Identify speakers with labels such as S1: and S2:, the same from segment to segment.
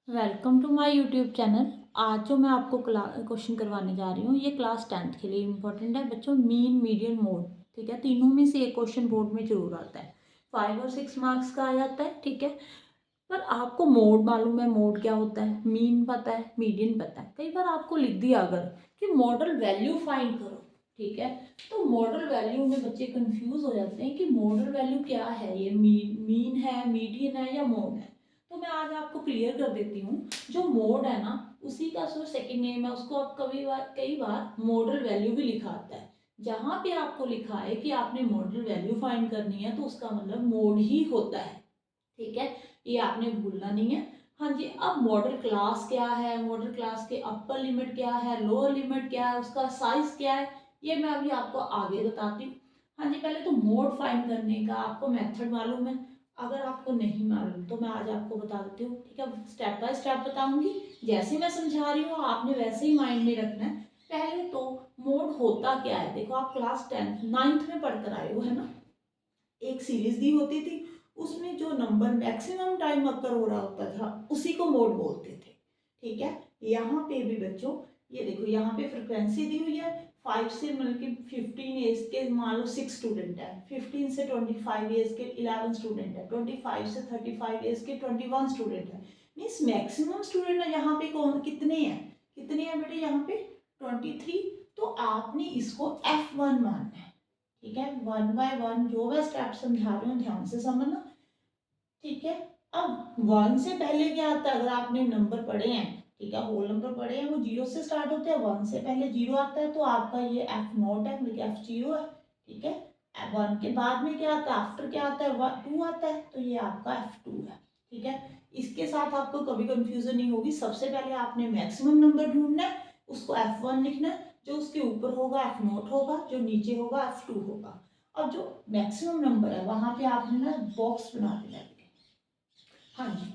S1: Welcome to my YouTube channel. आज जो मैं आपको क्वेश्चन करवाने जा रही हूँ ये क्लास 10th के लिए इम्पोर्टेंट है बच्चों। मीन मीडियन मोड, ठीक है, तीनों में से एक क्वेश्चन बोर्ड में जरूर आता है। 5 और 6 मार्क्स का आ जाता है, ठीक है। पर आपको मोड मालूम है, मोड क्या होता है, मीन पता है, मीडियन पता है। कई बार आपको लिख दिया अगर कि मॉडल वैल्यू फाइंड करो, ठीक है, तो मॉडल वैल्यू में बच्चे कंफ्यूज हो जाते हैं कि मॉडल वैल्यू क्या है, ये मीन है, मीडियन है या मोड है। तो मैं आज आपको क्लियर कर देती हूँ। जो मोड है ना, उसी का जो सेकंड नेम है उसको आप कई बार मॉडल वैल्यू भी लिखा आता है। जहाँ पे आपको लिखा है कि आपने मॉडल वैल्यू फाइंड करनी है तो उसका मतलब मोड ही होता है, ठीक है। ये आपने भूलना नहीं है। हाँ जी, अब मॉडल क्लास क्या है, मॉडल क्लास के अपर लिमिट क्या है, लोअर लिमिट क्या है, उसका साइज क्या है, ये मैं अभी आपको आगे बताती हूँ। हाँ जी, पहले तो मोड फाइंड करने का आपको मेथड मालूम है। अगर आपको नहीं मालूम तो मैं आज आपको बता देती हूँ, ठीक है। स्टेप बाय स्टेप बताऊंगी, जैसे मैं समझा रही हूँ आपने वैसे ही माइंड में रखना है। पहले तो मोड होता क्या है, देखो आप क्लास 10th 9th में पढ़कर आए हो, है ना। एक सीरीज दी होती थी, उसमें जो नंबर मैक्सिमम टाइम अकर हो रहा होता था उसी को मोड बोलते थे, ठीक है। यहाँ पे भी बच्चों ये देखो, यहाँ पे फ्रिक्वेंसी दी हुई है 5 से मतलब कि 15 एज के मान लो 6 स्टूडेंट है, 15 से 25 एज के 11 स्टूडेंट है, 25 से 35 एज के 21 स्टूडेंट है। मीन्स मैक्सिमम स्टूडेंट है यहाँ पे कौन कितने हैं, कितने हैं बेटे यहाँ पे 23। तो आपने इसको F1 मानना है, ठीक है। वन बाय वन जो मैं स्टेप समझा रही हूँ ध्यान से समझना, ठीक है। अब वन से पहले क्या आता है, अगर आपने नंबर पढ़े हैं, ठीक है, होल नंबर पढ़े हैं वो जीरो से स्टार्ट होते हैं, वन से पहले जीरो आता है तो आपका ये एफ नॉट है, मतलब एफ जीरो है, ठीक है। वन के बाद में क्या आता है, आफ्टर क्या आता है, टू आता है, तो ये आपका एफ टू है, ठीक है। इसके साथ आपको कभी कंफ्यूजन नहीं होगी। सबसे पहले आपने मैक्सिमम नंबर ढूंढना है, उसको एफ वन लिखना है, जो उसके ऊपर होगा एफ नॉट होगा, जो नीचे होगा एफ टू होगा। और जो मैक्सिमम नंबर है वहां पे आपने ना बॉक्स बना देना है। हाँ जी,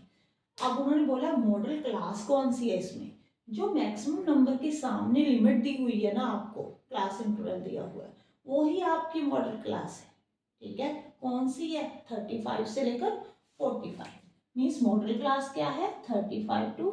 S1: अब उन्होंने बोला मॉडल क्लास कौन सी है, इसमें जो मैक्सिमम नंबर के सामने लिमिट दी हुई है ना, आपको क्लास इंटरवल दिया हुआ है, वो ही आपकी मॉडल क्लास है, ठीक है। कौन सी है, 35 से लेकर 45। मीन्स मॉडल क्लास क्या है, 35 टू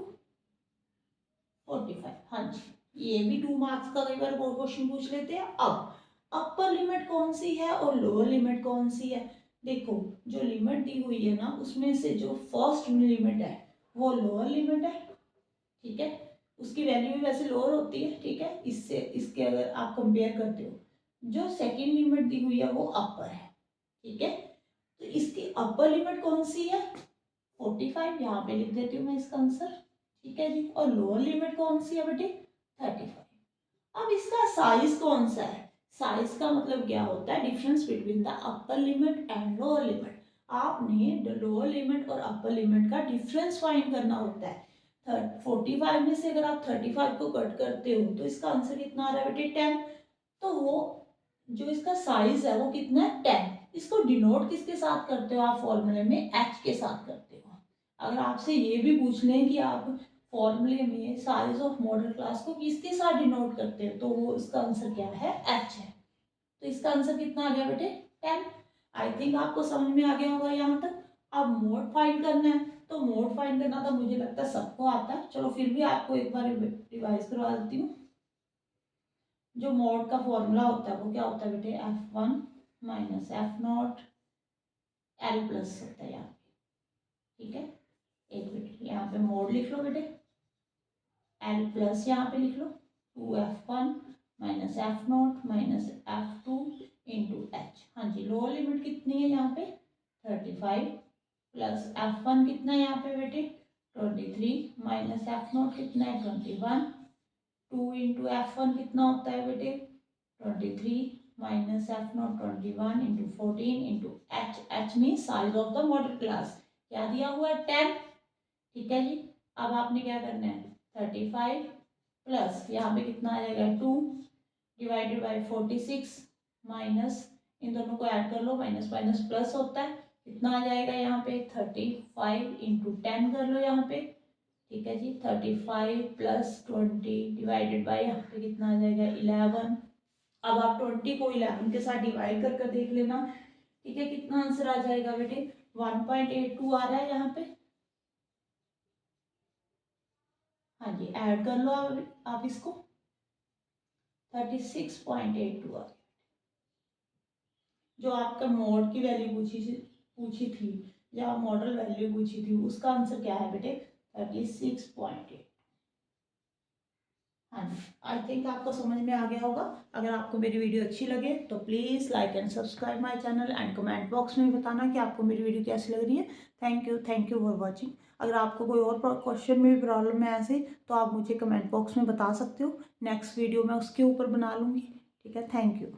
S1: 45। हाँ जी, ये भी 2 मार्क्स का कई बार क्वेश्चन पूछ लेते हैं। अब अपर लिमिट कौन सी है और लोअर लिमिट कौन सी है। देखो, जो लिमिट दी हुई है ना उसमें से जो फर्स्ट लिमिट है वो लोअर लिमिट है, ठीक है। उसकी वैल्यू भी वैसे लोअर होती है, ठीक है, इससे इसके अगर आप कंपेयर करते हो। जो सेकेंड लिमिट दी हुई है वो अपर है, ठीक है। तो इसकी अपर लिमिट कौन सी है, 45, यहाँ पे लिख देती हूँ मैं इसका आंसर, ठीक है जी। और लोअर लिमिट कौन सी है बेटे, 35। अब इसका साइज कौन सा है, साइज का मतलब क्या होता है, difference between the upper limit and lower limit. आपने लोअर लिमिट और अपर लिमिट का डिफरेंस फाइंड करना होता है। 45 में से अगर आप 35 को कट करते हो तो इसका आंसर कितना आ रहा है बेटे, 10। तो वो जो इसका साइज है वो कितना है, 10। इसको डिनोट किसके साथ करते हो आप, फॉर्मूले में एच के साथ करते हो। अगर आपसे ये भी पूछ लें कि आप फॉर्मूले में साइज ऑफ मॉडल क्लास को किसके साथ डिनोट करते हो, तो वो इसका आंसर क्या है, एच है। तो इसका आंसर कितना आ गया बेटे, 10। आई थिंक आपको समझ में आ गया होगा यहाँ तक। अब मोड फाइंड करना है, तो मोड फाइंड करना तो मुझे लगता है सबको आता है, चलो फिर भी आपको एक बार रिवाइज करवा देती हूँ। जो मोड का फॉर्मूला होता है वो क्या होता है बेटे, F one minus F naught L plus होता है यहाँ, ठीक है। एक मिनट, यहाँ पे मोड लिख लो बेटे, एल प्लस यहाँ पे लिख लो, 2f1 minus F not minus F two into H. हाँ जी, लोअर लिमिट कितनी है यहाँ पे, 35 प्लस f1 कितना है यहाँ पे बेटे, 23 माइनस एफ नॉट कितना है, 21। 2 इंटू एफ वन कितना होता है बेटे, 23 minus F not 21 into 14 into H. H mean size of the model class, क्या दिया हुआ है, 10, ठीक है जी। अब आपने क्या करना है, 35 प्लस यहाँ पे कितना आ जाएगा, 2 डिवाइडेड बाई 46 माइनस, इन दोनों को ऐड कर लो, माइनस माइनस प्लस होता है, कितना आ जाएगा यहाँ पे, 35 इंटू 10 कर लो यहाँ पे, ठीक है जी। 35 प्लस 20 डिवाइडेड बाई यहाँ पे कितना आ जाएगा, 11। अब आप 20 को 11 के साथ डिवाइड कर कर देख लेना, ठीक है, कितना आंसर आ जाएगा बेटे, 1.82 आ रहा है यहाँ पे, हाँ जी, ऐड कर लो आप इसको 36.82 आ गया। जो आपका मोड की वैल्यू पूछी थी या मॉडल वैल्यू पूछी थी उसका आंसर क्या है बेटे 36.8। हाँ जी, आई थिंक आपको समझ में आ गया होगा। अगर आपको मेरी वीडियो अच्छी लगे तो please like and subscribe my channel and comment box में बताना कि आपको मेरी वीडियो कैसी लग रही है। Thank you for watching. अगर आपको कोई और क्वेश्चन में भी प्रॉब्लम है ऐसे तो आप मुझे कमेंट बॉक्स में बता सकते हो। नेक्स्ट वीडियो मैं उसके ऊपर बना लूँगी। ठीक है, थैंक यू।